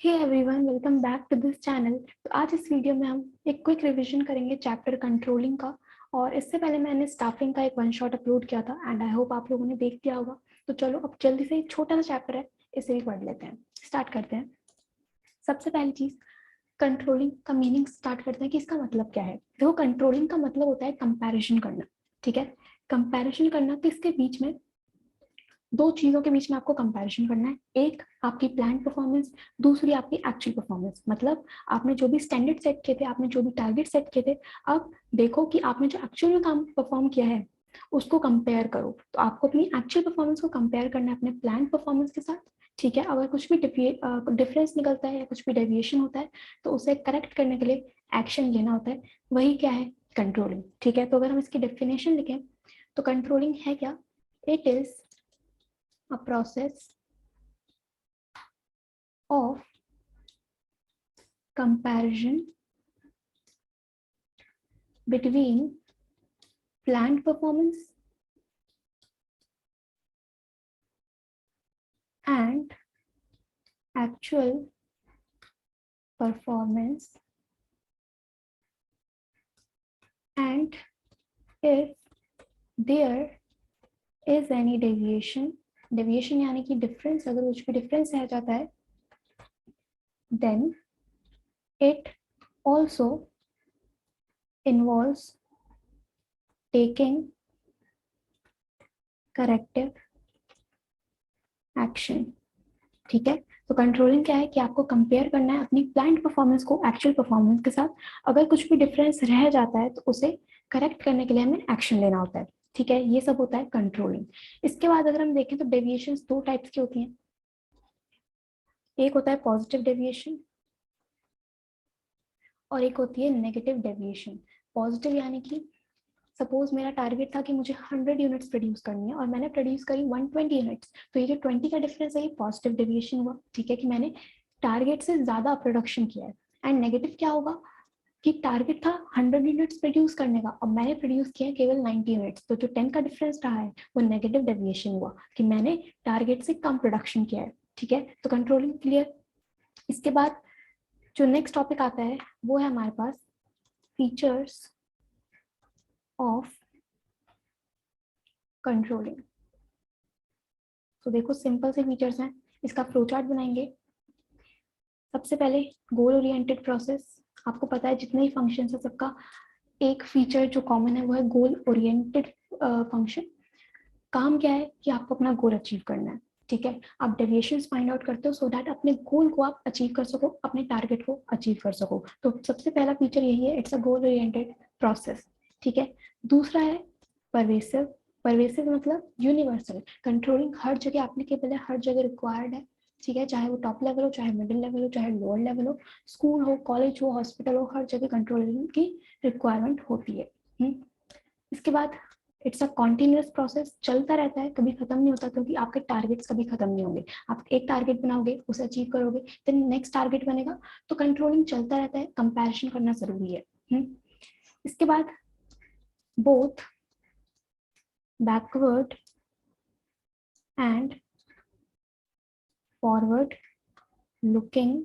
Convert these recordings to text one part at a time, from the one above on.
Hey everyone, welcome back to this channel. तो आज इस वीडियो में हम एक क्विक रिवीजन करेंगे चैप्टर कंट्रोलिंग का। और इससे पहले मैंने स्टाफिंग का एक वन शॉट अपलोड किया था एंड आई होप आप लोगों ने देख लिया होगा। तो चलो अब जल्दी से एक छोटा सा चैप्टर है, इसे भी पढ़ लेते हैं। स्टार्ट करते हैं। सबसे पहली चीज, कंट्रोलिंग का मीनिंग स्टार्ट करते हैं कि इसका मतलब क्या है। देखो, कंट्रोलिंग का मतलब होता है कंपैरिजन करना। ठीक है, कंपैरिजन करना किसके बीच में? दो चीजों के बीच में आपको कंपैरिजन करना है। एक आपकी प्लान परफॉर्मेंस, दूसरी आपकी एक्चुअल परफॉर्मेंस। मतलब आपने जो भी स्टैंडर्ड सेट किए थे, आपने जो भी टारगेट सेट किए थे, अब देखो कि आपने जो एक्चुअल में काम परफॉर्म किया है उसको कंपेयर करो। तो आपको अपनी एक्चुअल परफॉर्मेंस को कंपेयर करना है अपने प्लान परफॉर्मेंस के साथ। ठीक है, अगर कुछ भी डिफरेंस निकलता है या कुछ भी डेविएशन होता है तो उसे करेक्ट करने के लिए एक्शन लेना होता है। वही क्या है? कंट्रोलिंग। ठीक है, तो अगर हम इसकी डेफिनेशन लिखें तो कंट्रोलिंग है क्या? It is a process of comparison between planned performance and actual performance, and if there is any deviation यानी कि डिफरेंस, अगर कुछ भी डिफरेंस रह जाता है, then it also involves taking corrective action। ठीक है, तो कंट्रोलिंग क्या है कि आपको कंपेयर करना है अपनी प्लान्ड परफॉर्मेंस को एक्चुअल परफॉर्मेंस के साथ। अगर कुछ भी डिफरेंस रह जाता है तो उसे करेक्ट करने के लिए हमें एक्शन लेना होता है। ठीक है, ये सब होता है कंट्रोलिंग। इसके बाद अगर हम देखें तो डेविएशंस दो टाइप्स की होती हैं। एक होता है पॉजिटिव डेविएशन और एक होती है नेगेटिव डेविएशन। पॉजिटिव यानी कि सपोज मेरा टारगेट था कि मुझे 100 यूनिट्स प्रोड्यूस करनी है और मैंने प्रोड्यूस करी 120 यूनिट्स, तो ये जो 20 का डिफरेंस है ये पॉजिटिव डेविएशन हुआ। ठीक है, कि मैंने टारगेट से ज्यादा प्रोडक्शन किया है। एंड नेगेटिव क्या होगा कि टारगेट था 100 यूनिट्स प्रोड्यूस करने का, अब मैंने प्रोड्यूस किया केवल 90 यूनिट्स, तो जो 10 का डिफरेंस रहा है वो नेगेटिव डेविएशन हुआ कि मैंने टारगेट से कम प्रोडक्शन किया है। ठीक है, तो कंट्रोलिंग क्लियर। इसके बाद जो नेक्स्ट टॉपिक आता है वो है हमारे पास फीचर्स ऑफ कंट्रोलिंग। तो देखो, सिंपल से फीचर्स हैं, इसका फ्लो चार्ट बनाएंगे। सबसे पहले गोल ओरिएंटेड प्रोसेस। आपको पता है जितने ही फंक्शन है सबका एक फीचर जो कॉमन है वो है गोल ओरिएंटेड फंक्शन। काम क्या है कि आपको अपना गोल अचीव करना है। ठीक है, आप डेविएशंस फाइंड आउट करते हो सो दैट अपने गोल को आप अचीव कर सको, अपने टारगेट को अचीव कर सको। तो सबसे पहला फीचर यही है, it's a goal oriented process. ठीक है, दूसरा है परवेसिव। परवेसिव मतलब यूनिवर्सल। कंट्रोलिंग हर जगह एप्लीकेबल है, हर जगह रिक्वायर्ड है। ठीक है, चाहे वो टॉप लेवल हो, चाहे मिडिल लेवल हो, चाहे लोअर लेवल हो, स्कूल हो, कॉलेज हो, हॉस्पिटल हो, हर जगह कंट्रोलिंग की रिक्वायरमेंट होती है। इसके बाद इट्स अ कॉन्टिन्यूअस प्रोसेस, चलता रहता है, कभी खत्म नहीं होता, क्योंकि आपके टारगेट्स कभी खत्म नहीं होंगे। आप एक टारगेट बनाओगे, उसे अचीव करोगे, देन नेक्स्ट टारगेट बनेगा। तो कंट्रोलिंग चलता रहता है, कंपैरिजन करना जरूरी है। इसके बाद both backward and forward looking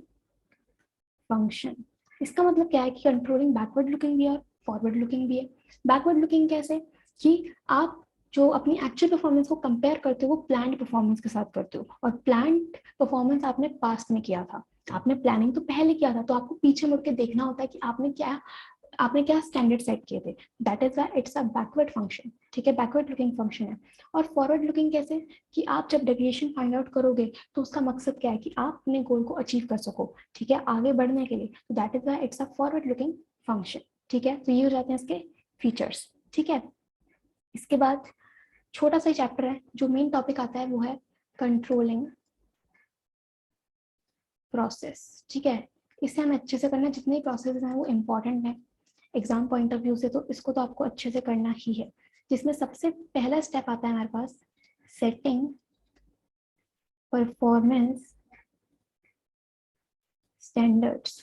function. इसका मतलब क्या है कि कंट्रोलिंग बैकवर्ड लुकिंग भी है और फॉरवर्ड लुकिंग भी है। बैकवर्ड लुकिंग कैसे कि आप जो अपनी एक्चुअल परफॉर्मेंस को कंपेयर करते हो वो प्लान्ड परफॉर्मेंस के साथ करते हो, और प्लान्ड परफॉर्मेंस आपने पास्ट में किया था, आपने प्लानिंग तो पहले किया था, तो आपको पीछे मुड़ के देखना होता है कि आपने क्या स्टैंडर्ड सेट किए थे। That is it's a backward function. ठीक है, बैकवर्ड लुकिंग फंक्शन है। और फॉरवर्ड लुकिंग कैसे कि आप जब डेविएशन फाइंड आउट करोगे तो उसका मकसद क्या है कि आप अपने गोल को अचीव कर सको। ठीक है, आगे बढ़ने के लिए, तो that is it's a forward looking function. ठीक है, तो ये हो जाते हैं इसके फीचर्स। ठीक है, इसके बाद छोटा सा चैप्टर है, जो मेन टॉपिक आता है वो है कंट्रोलिंग प्रोसेस। ठीक है, इसे हमें अच्छे से करना है, जितने प्रोसेस हैं वो इंपॉर्टेंट है एग्जाम पॉइंट ऑफ व्यू से, तो इसको तो आपको अच्छे से करना ही है। जिसमें सबसे पहला स्टेप आता है हमारे पास setting performance standards.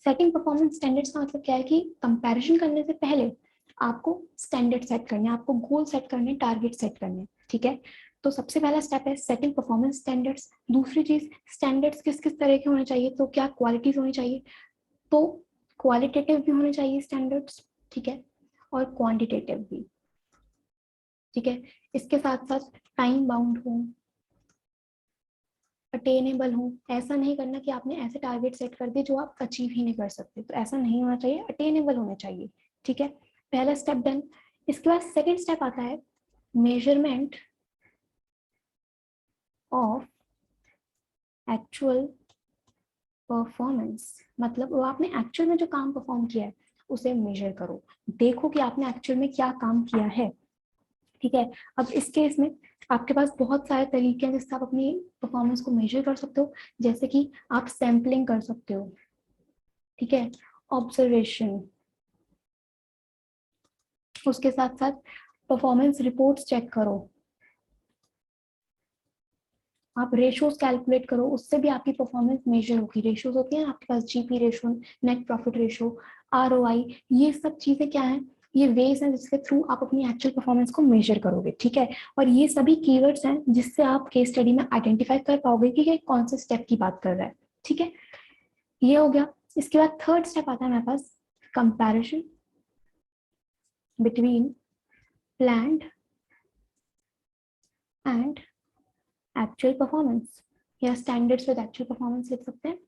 Setting performance standards का मतलब क्या है कि कंपैरिजन करने से पहले आपको स्टैंडर्ड सेट करने हैं, आपको गोल सेट करने, टारगेट सेट करने। ठीक है, तो सबसे पहला स्टेप है सेटिंग परफॉर्मेंस स्टैंडर्ड्स। दूसरी चीज, स्टैंडर्ड्स किस किस तरह के होने चाहिए, तो क्या क्वालिटीज होनी चाहिए, तो क्वालिटेटिव भी होने चाहिए स्टैंडर्ड्स, ठीक है, और क्वांटिटेटिव भी, ठीक है। इसके साथ साथ टाइम बाउंड हो, अटेनेबल हो। ऐसा नहीं करना कि आपने ऐसे टारगेट सेट कर दिए जो आप अचीव ही नहीं कर सकते, तो ऐसा नहीं होना चाहिए, अटेनेबल होने चाहिए, ठीक है। पहला स्टेप डन। इसके बाद सेकंड स्टेप आता है मेजरमेंट ऑफ एक्चुअल परफॉर्मेंस। मतलब वो आपने एक्चुअल में जो काम परफॉर्म किया है उसे मेजर करो, देखो कि आपने एक्चुअल में क्या काम किया है, ठीक है। अब इस केस में आपके पास बहुत सारे तरीके हैं जिससे आप अपनी परफॉर्मेंस को मेजर कर सकते हो, जैसे कि आप सैम्पलिंग कर सकते हो, ठीक है, ऑब्जर्वेशन, उसके साथ साथ परफॉर्मेंस रिपोर्ट्स चेक करो, आप रेशोज कैलकुलेट करो, उससे भी आपकी परफॉर्मेंस मेजर होगी। रेशोज होती है आपके पास, GP ratio, net profit ratio, ROI, ये सब चीजें क्या है, ये वेज हैं जिसके थ्रू आप अपनी एक्चुअल परफॉर्मेंस को मेजर करोगे, ठीक है। और ये सभी कीवर्ड्स हैं जिससे आप केस स्टडी में आइडेंटिफाई कर पाओगे कि ये कौन से स्टेप की बात कर रहा है, ठीक है। ये हो गया। इसके बाद थर्ड स्टेप आता है हमारे पास comparison between planned and actual performance, या स्टैंडर्ड्स विद एक्चुअल परफॉर्मेंस लिख सकते हैं,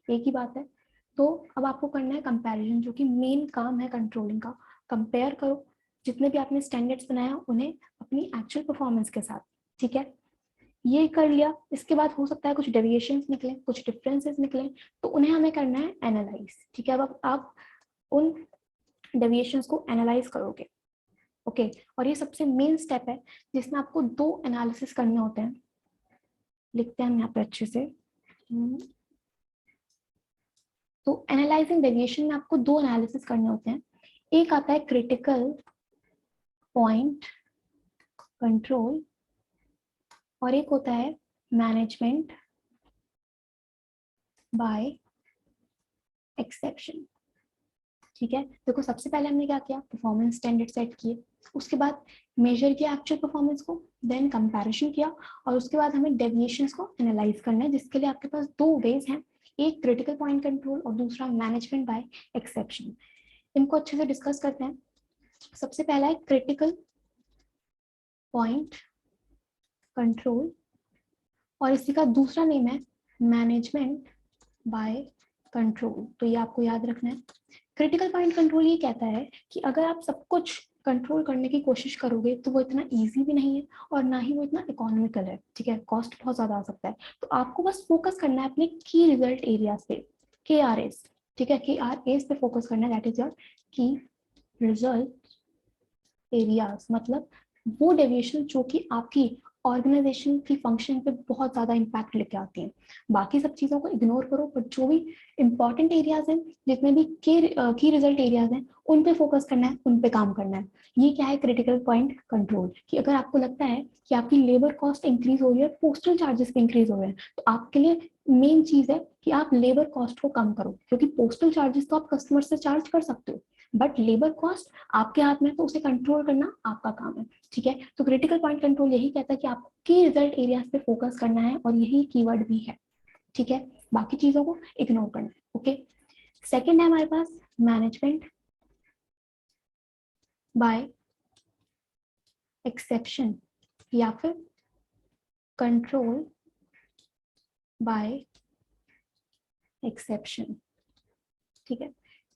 एक ही बात है। तो अब आपको करना है कंपैरिजन, जो कि मेन काम है कंट्रोलिंग का। कंपेयर करो जितने भी आपने स्टैंडर्ड्स बनाया उन्हें अपनी एक्चुअल परफॉर्मेंस के साथ, ठीक है। ये कर लिया, इसके बाद हो सकता है कुछ डेविएशंस निकले, कुछ डिफरेंसेस निकले, तो उन्हें हमें करना है एनालाइज, ठीक है। अब आप उन डेविएशंस को एनालाइज करोगे, ओके। और ये सबसे मेन स्टेप है जिसमें आपको दो एनालिसिस करने होते हैं, लिखते हैं हम यहाँ पे अच्छे से। तो एनालाइजिंग डेविएशन में आपको दो एनालिसिस करने होते हैं, एक आता है क्रिटिकल पॉइंट कंट्रोल और एक होता है मैनेजमेंट बाय एक्सेप्शन, ठीक है। देखो सबसे पहले हमने क्या किया, परफॉर्मेंस स्टैंडर्ड सेट किए, उसके बाद मेजर किया एक्चुअल परफॉर्मेंस को, देन कंपैरिजन किया, और उसके बाद हमें डेविएशंस को एनालाइज करना है, जिसके लिए आपके पास दो वेज हैं, एक क्रिटिकल पॉइंट कंट्रोल और दूसरा मैनेजमेंट बाय एक्सेप्शन। इनको अच्छे से डिस्कस करते हैं। सबसे पहला है क्रिटिकल पॉइंट कंट्रोल और इसी का दूसरा नेम है मैनेजमेंट बाय कंट्रोल। तो ये आपको याद रखना है। क्रिटिकल पॉइंट कंट्रोल ये कहता है कि अगर आप सब कुछ कंट्रोल करने की कोशिश करोगे तो वो इतना इजी भी नहीं है और ना ही वो इतना इकोनॉमिकल है, ठीक है, कॉस्ट बहुत ज्यादा आ सकता है। तो आपको बस फोकस करना है अपने की रिजल्ट एरियाज पे, KRAs, ठीक है, KRAs पे फोकस करना है, दैट इज योर की रिजल्ट एरियाज। मतलब वो डेविएशन जो कि आपकी ऑर्गेनाइजेशन की फंक्शन पे बहुत ज्यादा इम्पैक्ट लेके आती हैं। बाकी सब चीजों को इग्नोर करो, बट जो भी इंपॉर्टेंट एरियाज हैं, जितने भी की रिजल्ट एरियाज हैं, उन पे फोकस करना है, उन पे काम करना है। ये क्या है क्रिटिकल पॉइंट कंट्रोल, कि अगर आपको लगता है कि आपकी लेबर कॉस्ट इंक्रीज हो रही है, पोस्टल चार्जेस भी इंक्रीज हो रहे हैं, तो आपके लिए मेन चीज है कि आप लेबर कॉस्ट को कम करो, क्योंकि पोस्टल चार्जेस तो आप कस्टमर से चार्ज कर सकते हो, बट लेबर कॉस्ट आपके हाथ में, तो उसे कंट्रोल करना आपका काम है, ठीक है। तो क्रिटिकल पॉइंट कंट्रोल यही कहता है कि आपको की रिजल्ट एरियाज पे फोकस करना है, और यही कीवर्ड भी है, ठीक है। बाकी चीजों को इग्नोर करना है, ओके। सेकंड है हमारे पास मैनेजमेंट बाय एक्सेप्शन या फिर कंट्रोल बाय एक्सेप्शन, ठीक है।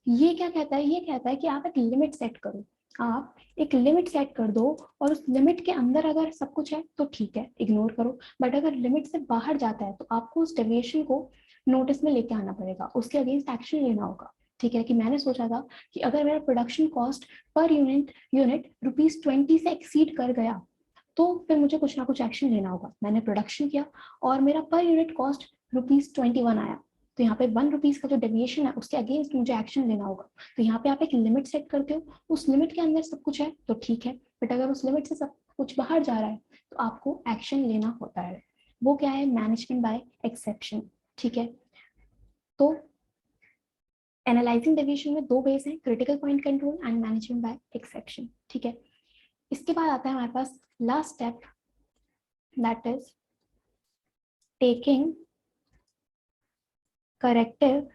ये क्या कहता है, ये कहता है कि आप एक लिमिट सेट करो, आप एक लिमिट सेट कर दो, और उस लिमिट के अंदर अगर सब कुछ है तो ठीक है, इग्नोर करो, बट अगर लिमिट से बाहर जाता है तो आपको उस डेविएशन को नोटिस में लेके आना पड़ेगा, उसके अगेंस्ट एक्शन लेना होगा, ठीक है। कि मैंने सोचा था कि अगर मेरा प्रोडक्शन कॉस्ट पर यूनिट ₹20 से एक्सीड कर गया तो फिर मुझे कुछ ना कुछ एक्शन लेना होगा। मैंने प्रोडक्शन किया और मेरा पर यूनिट कॉस्ट ₹21 आया, तो यहाँ पे ₹1 का जो डेविएशन है उसके अगेंस्ट मुझे एक्शन लेना होगा। तो यहाँ पे आप एक लिमिट सेट करते हो, उस लिमिट के अंदर सब कुछ है तो ठीक है, बट अगर उस लिमिट से सब कुछ बाहर जा रहा है तो आपको एक्शन लेना होता है। वो क्या है, मैनेजमेंट बाय एक्सेप्शन, ठीक है। तो एनालाइजिंग डेविएशन में दो बेस हैं, critical point control and management by exception, ठीक है। इसके बाद आता है हमारे पास last step, that is taking corrective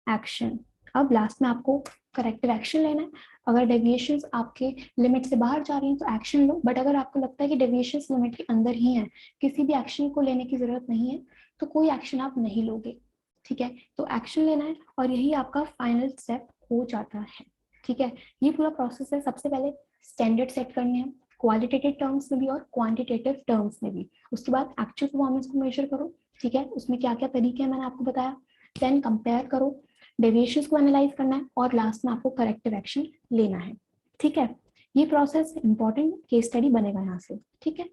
action. अब लास्ट में आपको करेक्टिव एक्शन लेना है। अगर डेविएशंस आपके लिमिट से बाहर जा रही हैं तो एक्शन लो, बट अगर आपको लगता है कि डेविएशंस लिमिट के अंदर ही हैं, किसी भी एक्शन को लेने की जरूरत नहीं है, तो कोई एक्शन आप नहीं लोगे। ठीक है, तो एक्शन लेना है और यही आपका फाइनल स्टेप हो जाता है। ठीक है, ये पूरा प्रोसेस है। सबसे पहले स्टैंडर्ड सेट करने हैं, क्वालिटेटिव टर्म्स में भी और क्वांटिटेटिव टर्म्स में भी। उसके बाद एक्चुअल परफॉर्मेंस को मेजर करो। ठीक है, उसमें क्या क्या तरीके हैं मैंने आपको बताया। देन कंपेयर करो, डेविएशंस को एनालाइज करना है और लास्ट में आपको करेक्टिव एक्शन लेना है। ठीक है, ये प्रोसेस इंपॉर्टेंट केस स्टडी बनेगा यहाँ से। ठीक है,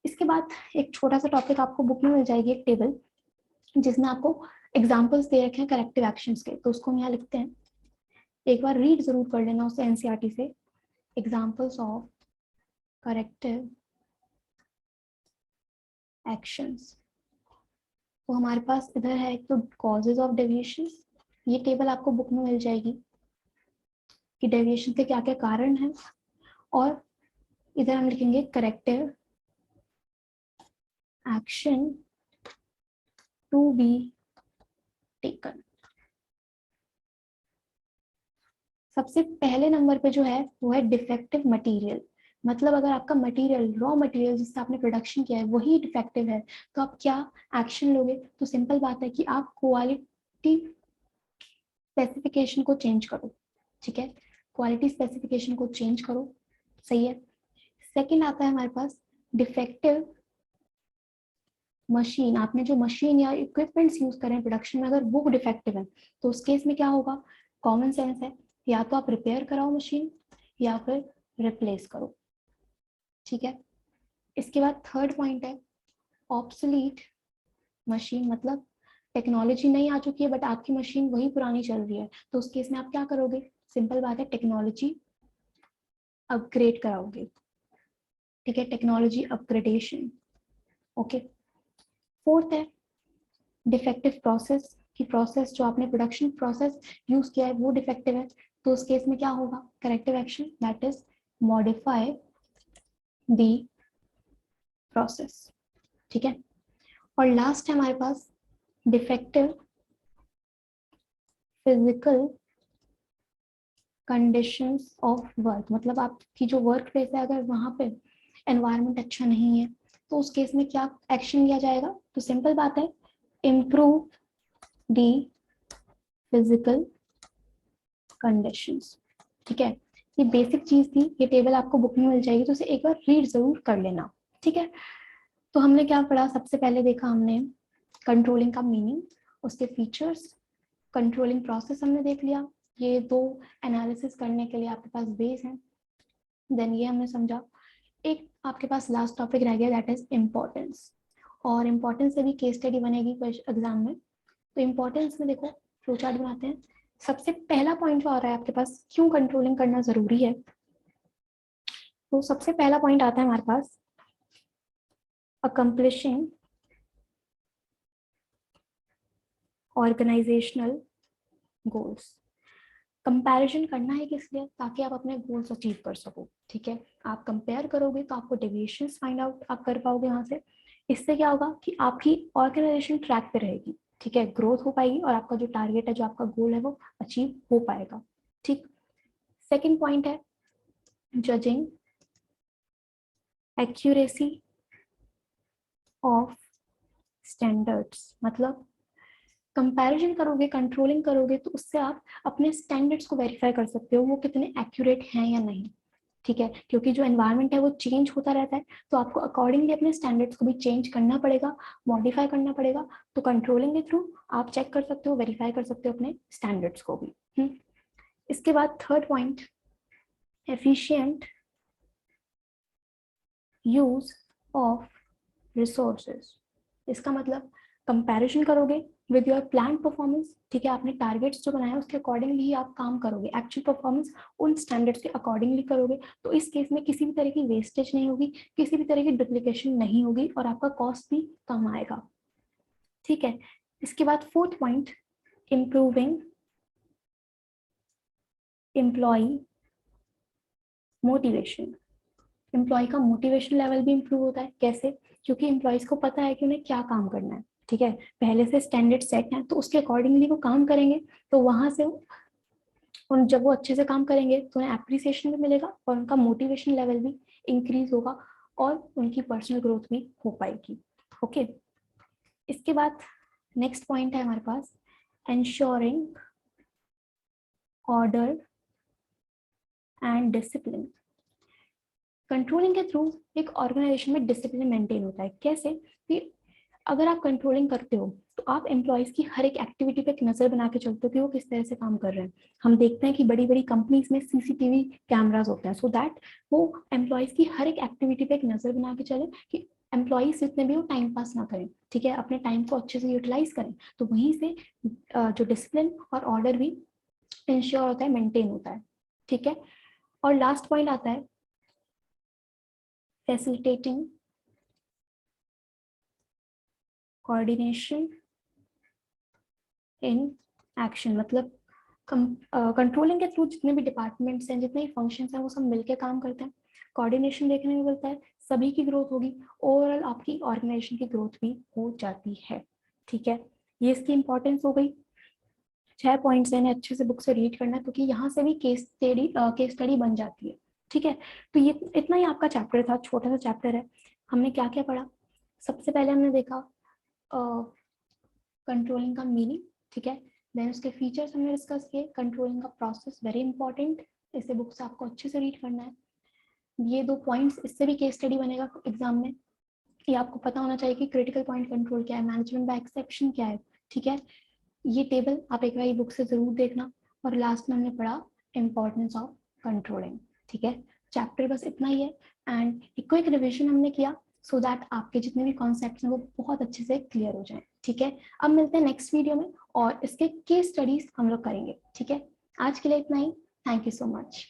इसके बाद एक छोटा सा टॉपिक आपको बुक में मिल जाएगी, एक टेबल जिसमें आपको एग्जाम्पल्स दे रखे हैं करेक्टिव एक्शंस के, तो उसको हम यहाँ लिखते हैं। एक बार रीड जरूर कर लेना उसे एनसीईआरटी से, एग्जाम्पल्स ऑफ करेक्टिव एक्शंस। तो हमारे पास इधर है एक तो कॉजेज ऑफ डेविएशंस, ये टेबल आपको बुक में मिल जाएगी कि डेविएशन के क्या क्या कारण हैं, और इधर हम लिखेंगे corrective action to be taken. सबसे पहले नंबर पे जो है वो है डिफेक्टिव मटेरियल। मतलब अगर आपका मटेरियल, रॉ मटेरियल जिससे आपने प्रोडक्शन किया है वही डिफेक्टिव है, तो आप क्या एक्शन लोगे? तो सिंपल बात है कि आप क्वालिटी स्पेसिफिकेशन को चेंज करो। ठीक है, क्वालिटी स्पेसिफिकेशन को चेंज करो। सही है। सेकंड आता है हमारे पास डिफेक्टिव मशीन। आपने जो मशीन या इक्विपमेंट्स यूज करें प्रोडक्शन में, अगर वो डिफेक्टिव है तो उस केस में क्या होगा? कॉमन सेंस है, या तो आप रिपेयर कराओ मशीन या फिर रिप्लेस करो। ठीक है, इसके बाद थर्ड पॉइंट है ऑब्सोलीट मशीन। मतलब टेक्नोलॉजी नहीं आ चुकी है बट आपकी मशीन वही पुरानी चल रही है, तो उस केस में आप क्या करोगे? सिंपल बात है, टेक्नोलॉजी अपग्रेड कराओगे। ठीक है, टेक्नोलॉजी अपग्रेडेशन। ओके। फोर्थ है डिफेक्टिव प्रोसेस, की प्रोसेस जो आपने प्रोडक्शन प्रोसेस यूज किया है वो डिफेक्टिव है, तो उस केस में क्या होगा? Corrective action, that is modify the process. ठीक है, और लास्ट है हमारे पास defective physical conditions of work. मतलब आपकी जो वर्क प्लेस है, अगर वहां पे एनवायरनमेंट अच्छा नहीं है तो उस केस में क्या एक्शन लिया जाएगा? तो सिंपल बात है, इम्प्रूव द फिजिकल कंडीशंस। ठीक है, ये बेसिक चीज थी, ये टेबल आपको बुक में मिल जाएगी, तो उसे एक बार रीड जरूर कर लेना। ठीक है, तो हमने क्या पढ़ा? सबसे पहले देखा हमने कंट्रोलिंग का मीनिंग, उसके फीचर्स, कंट्रोलिंग प्रोसेस हमने देख लिया। ये दो एनालिसिस करने के लिए आपके पास बेस है। देन ये हमने समझा। एक आपके पास लास्ट टॉपिक रह गया, दैट इज इम्पोर्टेंस। और इम्पोर्टेंस से भी केस स्टडी बनेगी एग्जाम में। तो इम्पोर्टेंस में देखो, फ्लो चार्ट बनाते हैं। सबसे पहला पॉइंट जो आ रहा है आपके पास, क्यों कंट्रोलिंग करना जरूरी है। तो सबसे पहला पॉइंट आता है हमारे पास अकम्प्लिशिंग ऑर्गेनाइजेशनल गोल्स। कंपैरिजन करना है किस लिए? ताकि आप अपने गोल्स अचीव कर सको। ठीक है, आप कंपेयर करोगे तो आपको डेविएशंस फाइंड आउट आप कर पाओगे वहां से। इससे क्या होगा कि आपकी ऑर्गेनाइजेशन ट्रैक पे रहेगी। ठीक है, ग्रोथ हो पाएगी और आपका जो टारगेट है, जो आपका गोल है, वो अचीव हो पाएगा। ठीक। सेकेंड पॉइंट है जजिंग एक्यूरेसी ऑफ स्टैंडर्ड्स। मतलब कंपैरिजन करोगे, कंट्रोलिंग करोगे, तो उससे आप अपने स्टैंडर्ड्स को वेरीफाई कर सकते हो वो कितने एक्यूरेट हैं या नहीं। ठीक है, क्योंकि जो एनवायरनमेंट है वो चेंज होता रहता है, तो आपको अकॉर्डिंगली अपने स्टैंडर्ड्स को भी चेंज करना पड़ेगा, मॉडिफाई करना पड़ेगा। तो कंट्रोलिंग के थ्रू आप चेक कर सकते हो, वेरीफाई कर सकते हो अपने स्टैंडर्ड्स को भी। इसके बाद third point, efficient use of resources. इसका मतलब कंपैरिजन करोगे विद योर प्लान परफॉर्मेंस। ठीक है, आपने टारगेट्स जो बनाया उसके अकॉर्डिंगली ही आप काम करोगे, एक्चुअल परफॉर्मेंस उन स्टैंडर्ड्स के अकॉर्डिंगली करोगे, तो इस केस में किसी भी तरह की वेस्टेज नहीं होगी, किसी भी तरह की डुप्लीकेशन नहीं होगी और आपका कॉस्ट भी कम आएगा। ठीक है, इसके बाद fourth point, improving employee motivation. Employee का मोटिवेशन लेवल भी इंप्रूव होता है। कैसे? क्योंकि एम्प्लॉयज को पता है कि उन्हें क्या काम करना है, ठीक है, पहले से स्टैंडर्ड सेट है, तो उसके अकॉर्डिंगली वो काम करेंगे, तो वहां से उन जब वो अच्छे से काम करेंगे तो उन्हें एप्रिसिएशन भी मिलेगा और उनका मोटिवेशन लेवल भी इंक्रीज होगा और उनकी पर्सनल ग्रोथ भी हो पाएगी। ओके, इसके बाद नेक्स्ट पॉइंट है हमारे पास ensuring order and discipline. Controlling के थ्रू एक ऑर्गेनाइजेशन में डिसिप्लिन मेंटेन होता है। कैसे? कि अगर आप कंट्रोलिंग करते हो तो आप एम्प्लॉयज की हर एक एक्टिविटी पे एक नजर बना के चलते हो कि वो किस तरह से काम कर रहे हैं। हम देखते हैं कि बड़ी बड़ी कंपनीज में सीसीटीवी कैमरास होते हैं, सो दैट वो एम्प्लॉयज की हर एक एक्टिविटी पे एक नजर बना के चले कि एम्प्लॉयज जितने भी वो टाइम पास ना करें, ठीक है, अपने टाइम को अच्छे से यूटिलाइज करें। तो वहीं से जो डिसिप्लिन और ऑर्डर भी इंश्योर होता है, मेंटेन होता है, ठीक है। और लास्ट पॉइंट आता है फैसिलिटेटिंग कोऑर्डिनेशन इन एक्शन। मतलब कंट्रोलिंग के थ्रू जितने भी डिपार्टमेंट्स हैं, जितने भी फंक्शंस हैं, वो सब मिलके काम करते हैं, कोऑर्डिनेशन देखने में मिलता है, सभी की ग्रोथ होगी, ओवरऑल आपकी ऑर्गेनाइजेशन की ग्रोथ भी हो जाती है, ठीक है। ये इसकी इंपॉर्टेंस हो गई। 6 पॉइंट्स हैं, अच्छे से बुक से रीड करना है क्योंकि यहाँ से भी केस स्टडी बन जाती है, ठीक है। तो ये इतना ही आपका चैप्टर था, छोटा सा चैप्टर है। हमने क्या क्या पढ़ा? सबसे पहले हमने देखा कंट्रोलिंग का मीनिंग, ठीक है, देन उसके फीचर्स हमने डिस्कस किए, कंट्रोलिंग का प्रोसेस वेरी इंपॉर्टेंट, इसे बुक से आपको अच्छे से रीड करना है। ये 2 पॉइंट्स, इससे भी केस स्टडी बनेगा एग्जाम में। ये आपको पता होना चाहिए कि क्रिटिकल पॉइंट कंट्रोल क्या है, मैनेजमेंट बाय एक्सेप्शन क्या है, ठीक है। ये टेबल आप एक बार बुक से जरूर देखना। और लास्ट में हमने पढ़ा इंपॉर्टेंस ऑफ कंट्रोलिंग, ठीक है। चैप्टर बस इतना ही है एंड एक क्विक रिविजन हमने किया सो दैट आपके जितने भी कॉन्सेप्ट्स हैं वो बहुत अच्छे से क्लियर हो जाएं, ठीक है। अब मिलते हैं नेक्स्ट वीडियो में और इसके केस स्टडीज हम लोग करेंगे, ठीक है। आज के लिए इतना ही। Thank you so much.